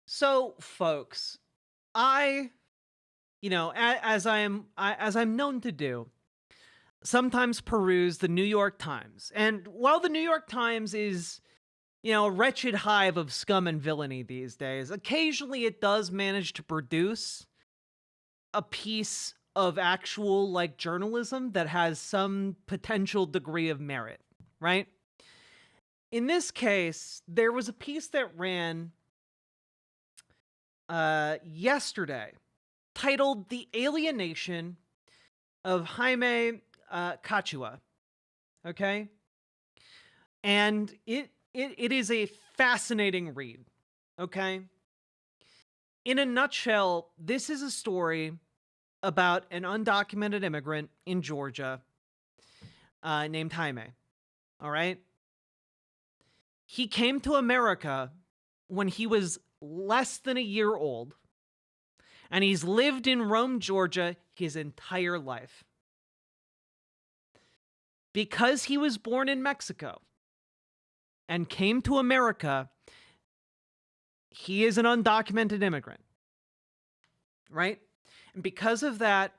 So, folks, I, as I'm known to do, sometimes peruse the New York Times. And while the New York Times is, a wretched hive of scum and villainy these days, occasionally it does manage to produce a piece of actual journalism that has some potential degree of merit, right? In this case, there was a piece that ran yesterday titled "The Alienation of Jaime Cachua." Okay, and it is a fascinating read. Okay, in a nutshell, this is a story about an undocumented immigrant in Georgia named Jaime. All right, he came to America when he was less than a year old, and he's lived in Rome, Georgia his entire life. Because he was born in Mexico and came to America, he is an undocumented immigrant, right? And because of that,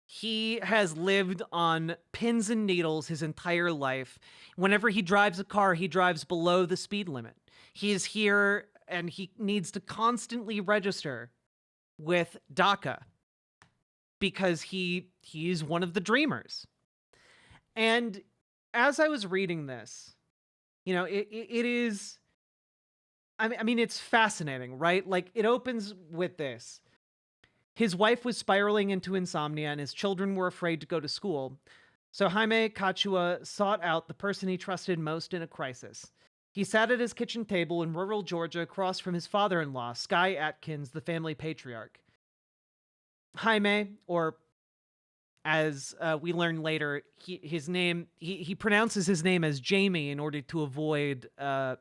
he has lived on pins and needles his entire life. Whenever he drives a car, he drives below the speed limit. He is here and he needs to constantly register with DACA because he's one of the dreamers. And as I was reading this, it is, I mean, it's fascinating, right? Like, it opens with this. His wife was spiraling into insomnia and his children were afraid to go to school. So Jaime Cachua sought out the person he trusted most in a crisis. He sat at his kitchen table in rural Georgia across from his father-in-law, Sky Atkins, the family patriarch. Jaime, or as we learn later, he pronounces his name as Jaime in order to avoid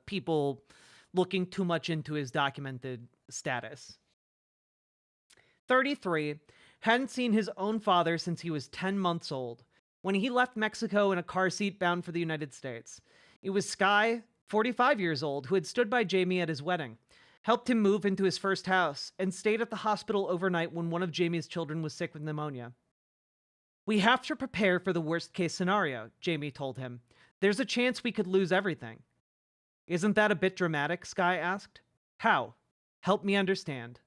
people looking too much into his documented status. 33, hadn't seen his own father since he was 10 months old, when he left Mexico in a car seat bound for the United States. It was Sky, 45 years old, who had stood by Jaime at his wedding, helped him move into his first house, and stayed at the hospital overnight when one of Jaime's children was sick with pneumonia. "We have to prepare for the worst case scenario," Jaime told him. "There's a chance we could lose everything." "Isn't that a bit dramatic?" Sky asked. "How? Help me understand."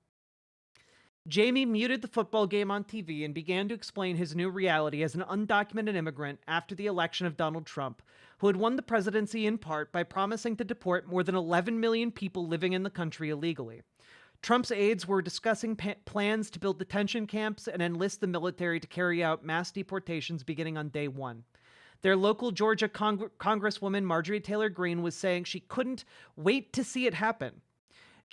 Jaime muted the football game on TV and began to explain his new reality as an undocumented immigrant after the election of Donald Trump, who had won the presidency in part by promising to deport more than 11 million people living in the country illegally. Trump's aides were discussing plans to build detention camps and enlist the military to carry out mass deportations beginning on day one. Their local Georgia Congresswoman Marjorie Taylor Greene was saying she couldn't wait to see it happen.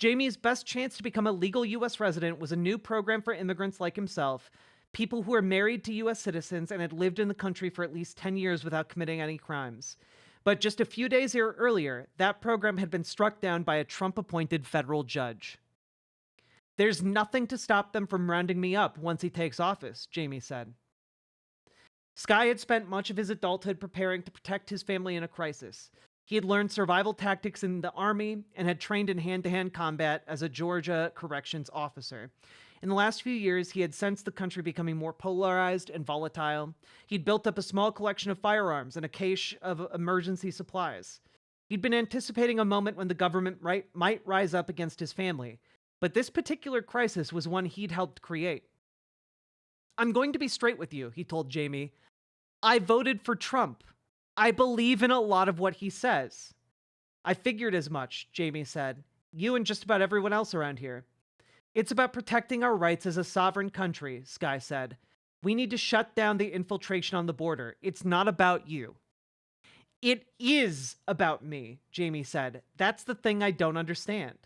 Jaime's best chance to become a legal U.S. resident was a new program for immigrants like himself, people who were married to U.S. citizens and had lived in the country for at least 10 years without committing any crimes. But just a few days earlier, that program had been struck down by a Trump-appointed federal judge. "There's nothing to stop them from rounding me up once he takes office," Jaime said. Sky had spent much of his adulthood preparing to protect his family in a crisis. He had learned survival tactics in the Army and had trained in hand-to-hand combat as a Georgia corrections officer. In the last few years, he had sensed the country becoming more polarized and volatile. He'd built up a small collection of firearms and a cache of emergency supplies. He'd been anticipating a moment when the government might rise up against his family, but this particular crisis was one he'd helped create. "I'm going to be straight with you," he told Jaime. "I voted for Trump. I believe in a lot of what he says." "I figured as much," Jaime said. "You and just about everyone else around here." "It's about protecting our rights as a sovereign country," Sky said. "We need to shut down the infiltration on the border. It's not about you." "It is about me," Jaime said. "That's the thing I don't understand."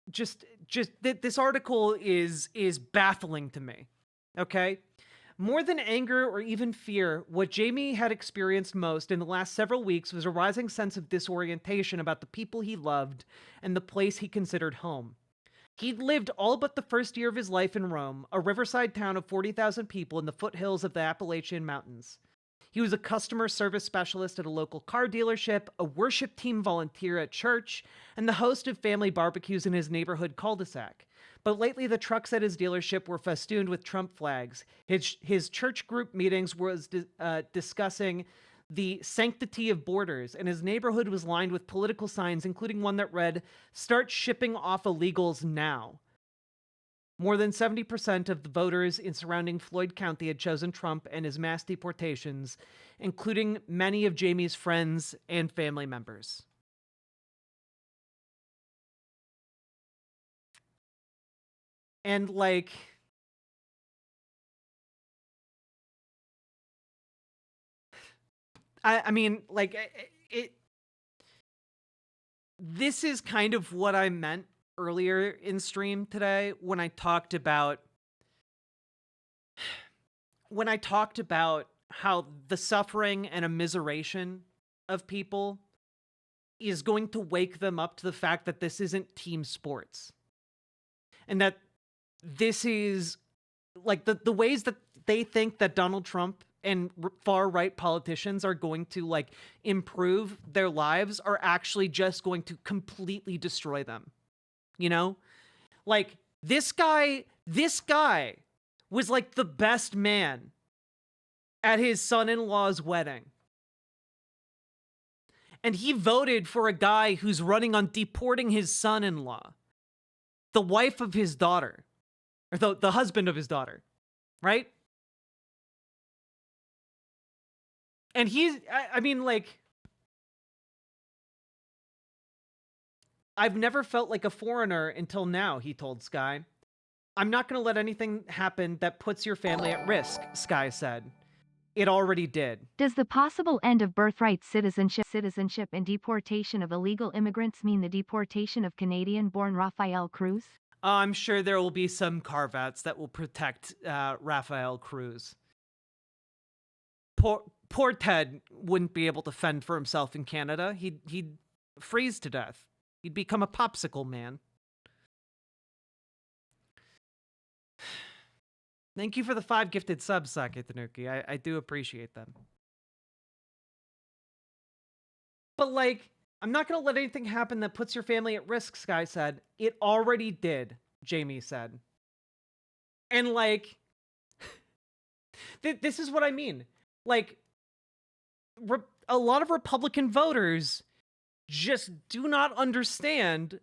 It, this article is baffling to me. Okay? More than anger or even fear, what Jaime had experienced most in the last several weeks was a rising sense of disorientation about the people he loved and the place he considered home. He'd lived all but the first year of his life in Rome, a riverside town of 40,000 people in the foothills of the Appalachian Mountains. He was a customer service specialist at a local car dealership, a worship team volunteer at church, and the host of family barbecues in his neighborhood cul-de-sac. But lately, the trucks at his dealership were festooned with Trump flags. His church group meetings was discussing the sanctity of borders, and his neighborhood was lined with political signs, including one that read, "Start shipping off illegals now." More than 70% of the voters in surrounding Floyd County had chosen Trump and his mass deportations, including many of Jaime's friends and family members. And like, I mean, like, this is kind of what I meant earlier in stream today when I talked about how the suffering and immiseration of people is going to wake them up to the fact that this isn't team sports. And that this is like the ways that they think that Donald Trump and far-right politicians are going to like improve their lives are actually just going to completely destroy them. You know? Like this guy was like the best man at his son-in-law's wedding. And he voted for a guy who's running on deporting his son-in-law, the wife of his daughter, or the husband of his daughter, right? And I mean, like, I've never felt like a foreigner until now, he told Sky. I'm not going to let anything happen that puts your family at risk, Sky said. It already did. Does the possible end of birthright citizenship and deportation of illegal immigrants mean the deportation of Canadian-born Rafael Cruz? I'm sure there will be some carve-outs that will protect Rafael Cruz. Poor Ted wouldn't be able to fend for himself in Canada. He'd freeze to death. He'd become a popsicle man. Thank you for the 5 gifted subs, Sake Tanuki. I do appreciate them. But like, I'm not going to let anything happen that puts your family at risk, Sky said. It already did, Jaime said. And like, this is what I mean. Like, a lot of Republican voters just do not understand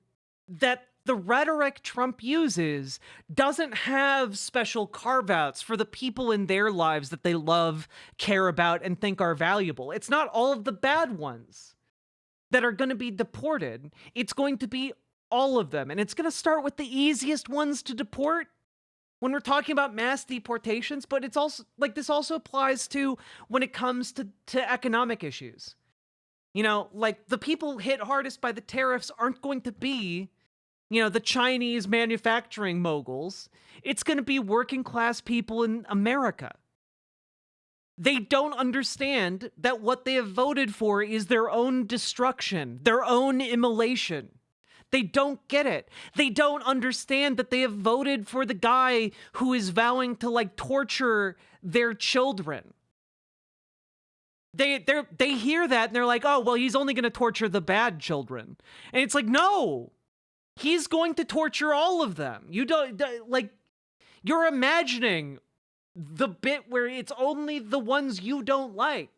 that the rhetoric Trump uses doesn't have special carve-outs for the people in their lives that they love, care about, and think are valuable. It's not all of the bad ones that are going to be deported. It's going to be all of them. And it's going to start with the easiest ones to deport when we're talking about mass deportations. But it's also like this also applies to when it comes to economic issues. You know, like the people hit hardest by the tariffs aren't going to be, you know, the Chinese manufacturing moguls. It's going to be working class people in America. They don't understand that what they have voted for is their own destruction, their own immolation. They don't get it. They don't understand that they have voted for the guy who is vowing to like torture their children. They hear that and they're like, oh, well, he's only going to torture the bad children. And it's like, no, he's going to torture all of them. You don't like, you're imagining the bit where it's only the ones you don't like.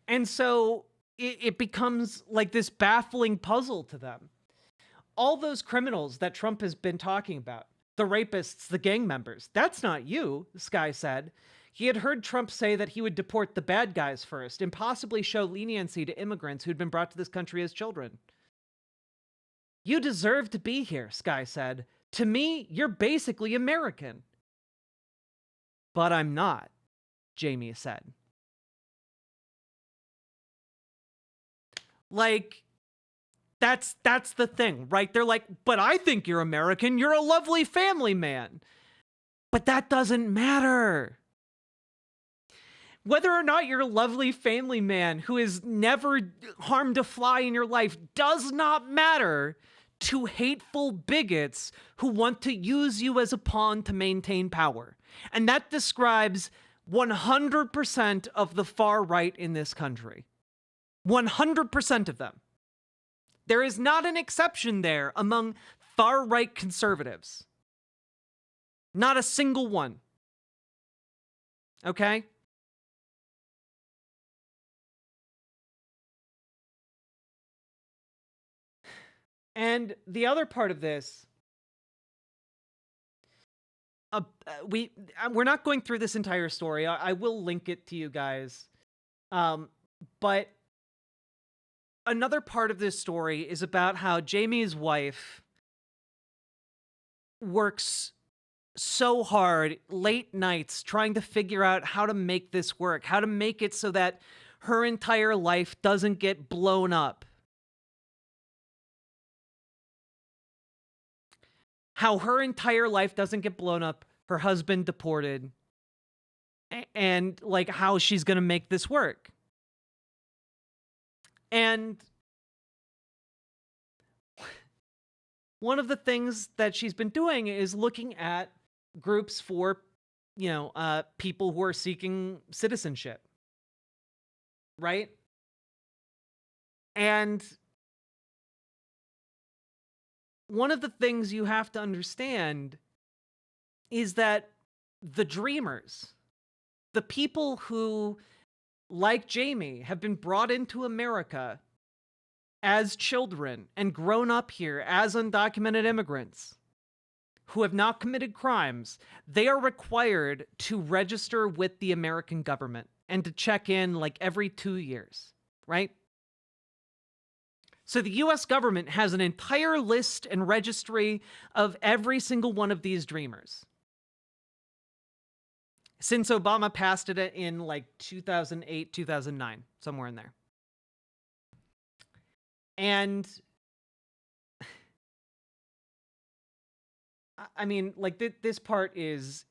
And so it becomes like this baffling puzzle to them. All those criminals that Trump has been talking about, the rapists, the gang members, that's not you, Sky said. He had heard Trump say that he would deport the bad guys first and possibly show leniency to immigrants who'd been brought to this country as children. You deserve to be here, Sky said. To me, you're basically American. But I'm not, Jaime said. Like, that's the thing, right? They're like, but I think you're American. You're a lovely family man. But that doesn't matter. Whether or not you're a lovely family man who has never harmed a fly in your life does not matter to hateful bigots who want to use you as a pawn to maintain power. And that describes 100% of the far right in this country. 100% of them. There is not an exception there among far right conservatives. Not a single one. Okay? And the other part of this, we're not going through this entire story. I will link it to you guys. But another part of this story is about how Jaime's wife works so hard, late nights, trying to figure out how to make this work, how to make it so that her entire life doesn't get blown up. How her entire life doesn't get blown up, her husband deported, and like how she's gonna make this work. And one of the things that she's been doing is looking at groups for, people who are seeking citizenship. Right? And one of the things you have to understand is that the dreamers, the people who, like Jaime, have been brought into America as children and grown up here as undocumented immigrants who have not committed crimes, they are required to register with the American government and to check in like every 2 years, right? So the US government has an entire list and registry of every single one of these dreamers. Since Obama passed it in like 2008, 2009, somewhere in there. And I mean, like this part is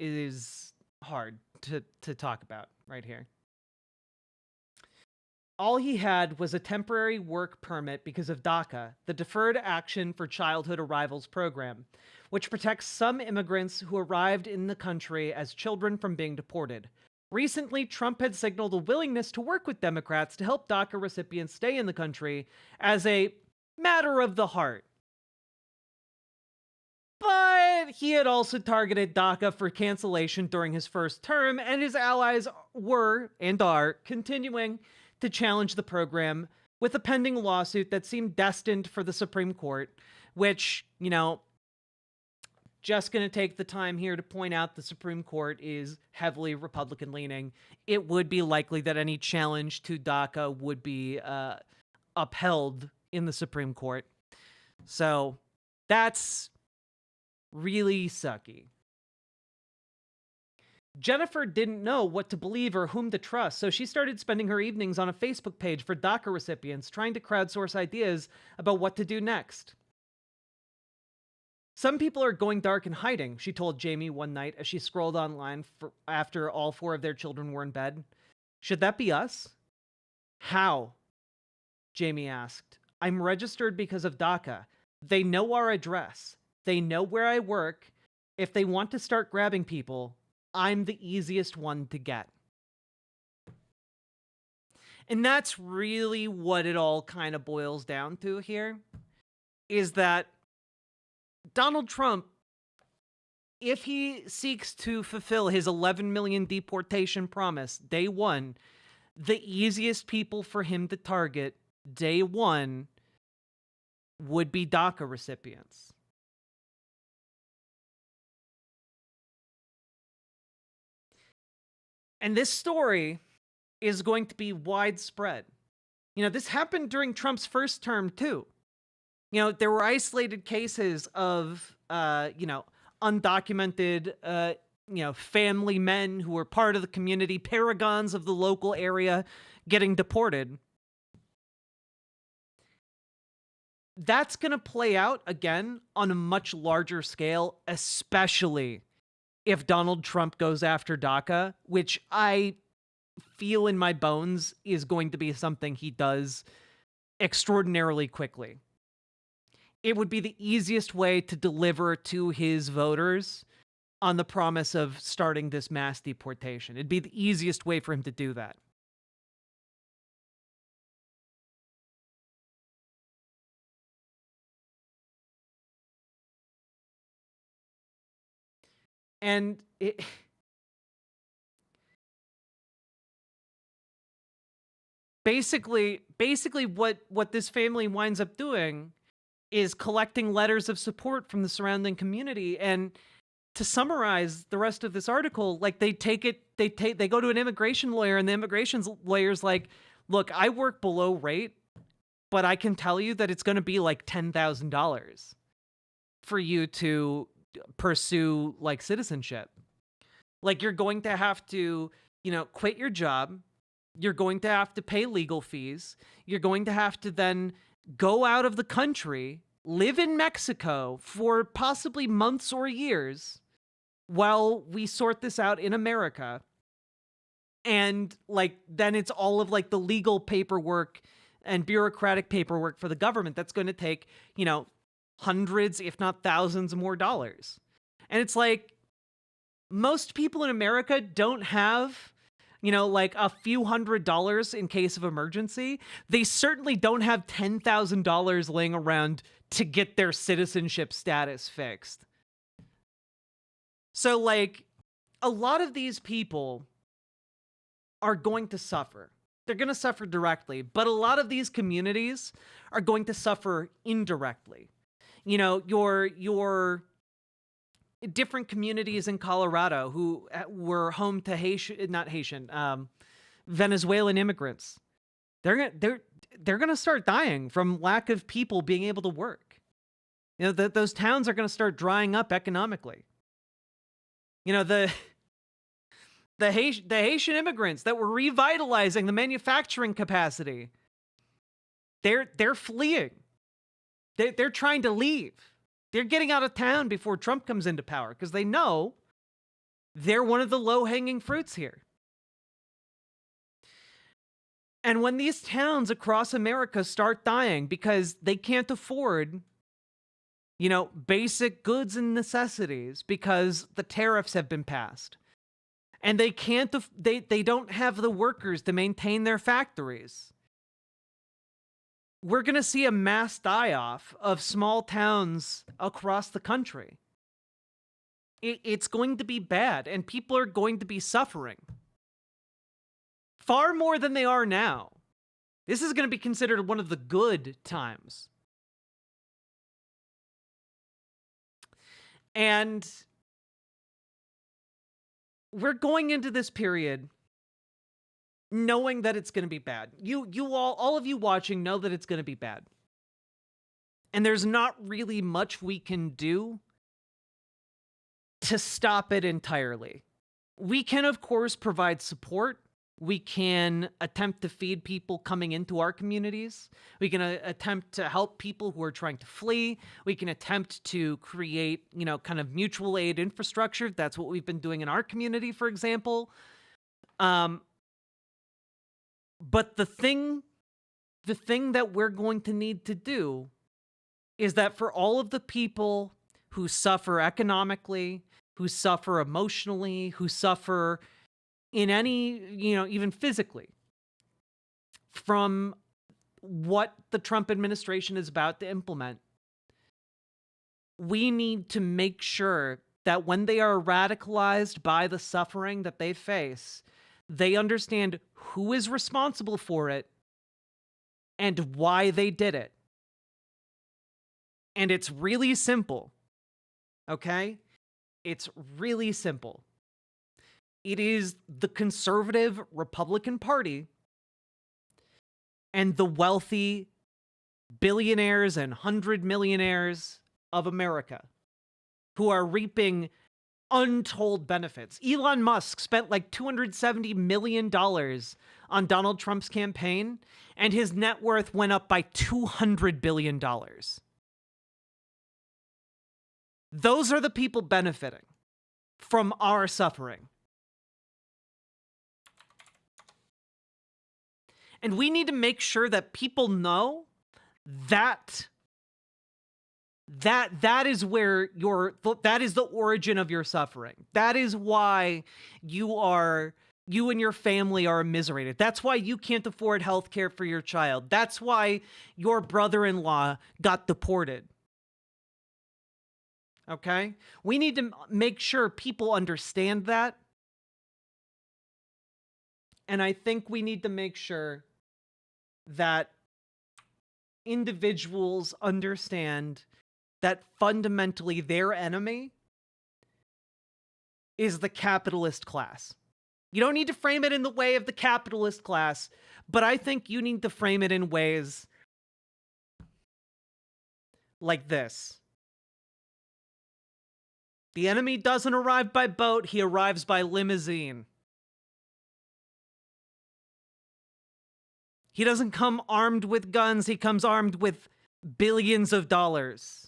hard to talk about right here. All he had was a temporary work permit because of DACA, the Deferred Action for Childhood Arrivals program, which protects some immigrants who arrived in the country as children from being deported. Recently, Trump had signaled a willingness to work with Democrats to help DACA recipients stay in the country as a matter of the heart. But he had also targeted DACA for cancellation during his first term, and his allies were, and are, continuing to challenge the program with a pending lawsuit that seemed destined for the Supreme Court, which, just going to take the time here to point out the Supreme Court is heavily Republican leaning. It would be likely that any challenge to DACA would be upheld in the Supreme Court. So that's really sucky. Jennifer didn't know what to believe or whom to trust, so she started spending her evenings on a Facebook page for DACA recipients, trying to crowdsource ideas about what to do next. Some people are going dark and hiding, she told Jaime one night as she scrolled online after all 4 of their children were in bed. Should that be us? How? Jaime asked. I'm registered because of DACA. They know our address. They know where I work. If they want to start grabbing people, I'm the easiest one to get. And that's really what it all kind of boils down to here, is that Donald Trump, if he seeks to fulfill his 11 million deportation promise day one, the easiest people for him to target day one would be DACA recipients. And this story is going to be widespread. This happened during Trump's first term too. There were isolated cases of, undocumented, family men who were part of the community, paragons of the local area, getting deported. That's going to play out again on a much larger scale, especially if Donald Trump goes after DACA, which I feel in my bones is going to be something he does extraordinarily quickly. It would be the easiest way to deliver to his voters on the promise of starting this mass deportation. It'd be the easiest way for him to do that. And basically what this family winds up doing is collecting letters of support from the surrounding community. And to summarize the rest of this article, like they go to an immigration lawyer, and the immigration lawyer's like, look, I work below rate, but I can tell you that it's going to be like $10,000 for you to pursue like citizenship. Like, you're going to have to, quit your job. You're going to have to pay legal fees. You're going to have to then go out of the country, live in Mexico for possibly months or years while we sort this out in America. And like, then it's all of like the legal paperwork and bureaucratic paperwork for the government that's going to take, hundreds, if not thousands more dollars. And it's like, most people in America don't have, like a few $100s in case of emergency. They certainly don't have $10,000 laying around to get their citizenship status fixed. So, like, a lot of these people are going to suffer. They're going to suffer directly, but a lot of these communities are going to suffer indirectly. Your different communities in Colorado who were home to Venezuelan immigrants. They're going to start dying from lack of people being able to work. Those towns are going to start drying up economically. The Haitian immigrants that were revitalizing the manufacturing capacity, they're fleeing. They're trying to leave. They're getting out of town before Trump comes into power because they know they're one of the low-hanging fruits here. And when these towns across America start dying because they can't afford, basic goods and necessities because the tariffs have been passed, and they don't have the workers to maintain their factories, we're going to see a mass die-off of small towns across the country. It's going to be bad, and people are going to be suffering. Far more than they are now. This is going to be considered one of the good times. And we're going into this period knowing that it's going to be bad. All of you watching know that it's going to be bad. And there's not really much we can do to stop it entirely. We can, of course, provide support. We can attempt to feed people coming into our communities. We can attempt to help people who are trying to flee. We can attempt to create, kind of mutual aid infrastructure. That's what we've been doing in our community, for example. But the thing that we're going to need to do is that for all of the people who suffer economically, who suffer emotionally, who suffer in any, even physically, from what the Trump administration is about to implement, we need to make sure that when they are radicalized by the suffering that they face, they understand who is responsible for it and why they did it. And it's really simple. Okay? It's really simple. It is the conservative Republican Party and the wealthy billionaires and 100 millionaires of America who are reaping untold benefits. Elon Musk spent like $270 million on Donald Trump's campaign, and his net worth went up by $200 billion. Those are the people benefiting from our suffering. And we need to make sure that people know that that is where that is the origin of your suffering. That is why you and your family are immiserated. That's why you can't afford health care for your child. That's why your brother-in-law got deported. Okay? We need to make sure people understand that. And I think we need to make sure that individuals understand that fundamentally their enemy is the capitalist class. You don't need to frame it in the way of the capitalist class, but I think you need to frame it in ways like this. The enemy doesn't arrive by boat, he arrives by limousine. He doesn't come armed with guns, he comes armed with billions of dollars.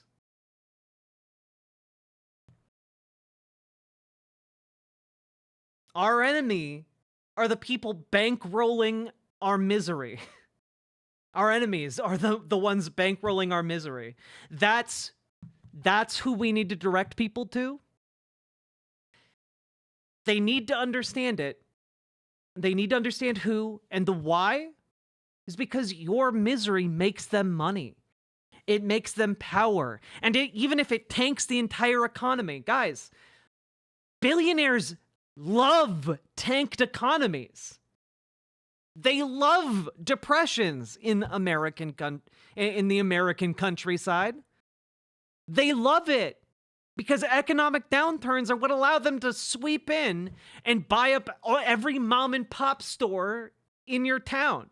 Our enemy are the people bankrolling our misery. Our enemies are the ones bankrolling our misery. That's who we need to direct people to. They need to understand it. They need to understand who, and the why is because your misery makes them money. It makes them power. And even if it tanks the entire economy, guys, billionaires love tanked economies. They love depressions in the American countryside. They love it because economic downturns are what allow them to sweep in and buy up every mom and pop store in your town.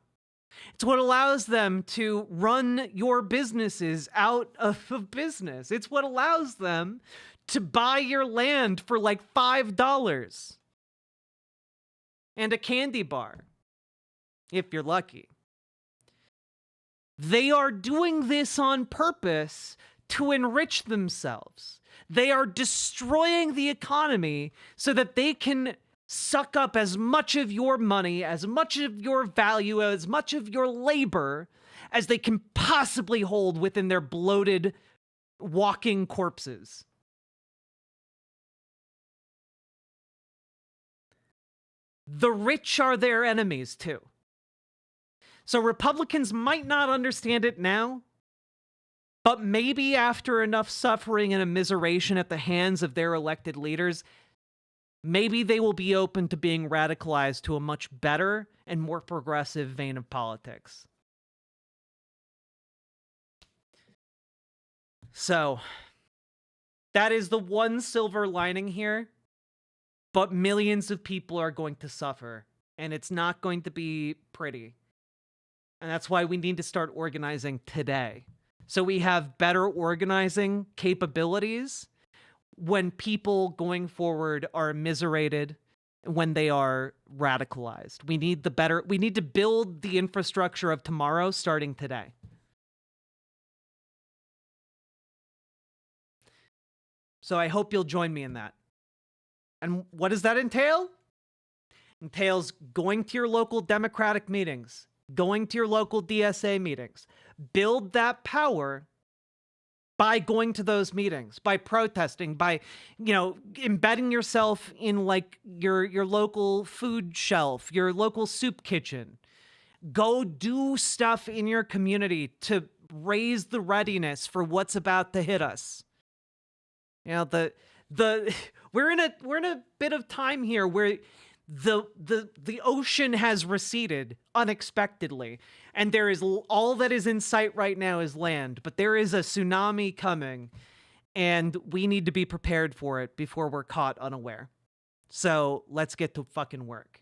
It's what allows them to run your businesses out of business. It's what allows them to buy your land for like $5 and a candy bar, if you're lucky. They are doing this on purpose to enrich themselves. They are destroying the economy so that they can suck up as much of your money, as much of your value, as much of your labor as they can possibly hold within their bloated, walking corpses. The rich are their enemies, too. So Republicans might not understand it now, but maybe after enough suffering and immiseration at the hands of their elected leaders, maybe they will be open to being radicalized to a much better and more progressive vein of politics. So, that is the one silver lining here. But millions of people are going to suffer, and it's not going to be pretty. And that's why we need to start organizing today. So we have better organizing capabilities when people going forward are immiserated, when they are radicalized. We need to build the infrastructure of tomorrow starting today. So I hope you'll join me in that. And what does that entail? It entails going to your local Democratic meetings, going to your local DSA meetings. Build that power by going to those meetings, by protesting, by, embedding yourself in like your local food shelf, your local soup kitchen. Go do stuff in your community to raise the readiness for what's about to hit us. We're in a bit of time here where the ocean has receded unexpectedly, and there is all that is in sight right now is land, but there is a tsunami coming, and we need to be prepared for it before we're caught unaware. So let's get to fucking work.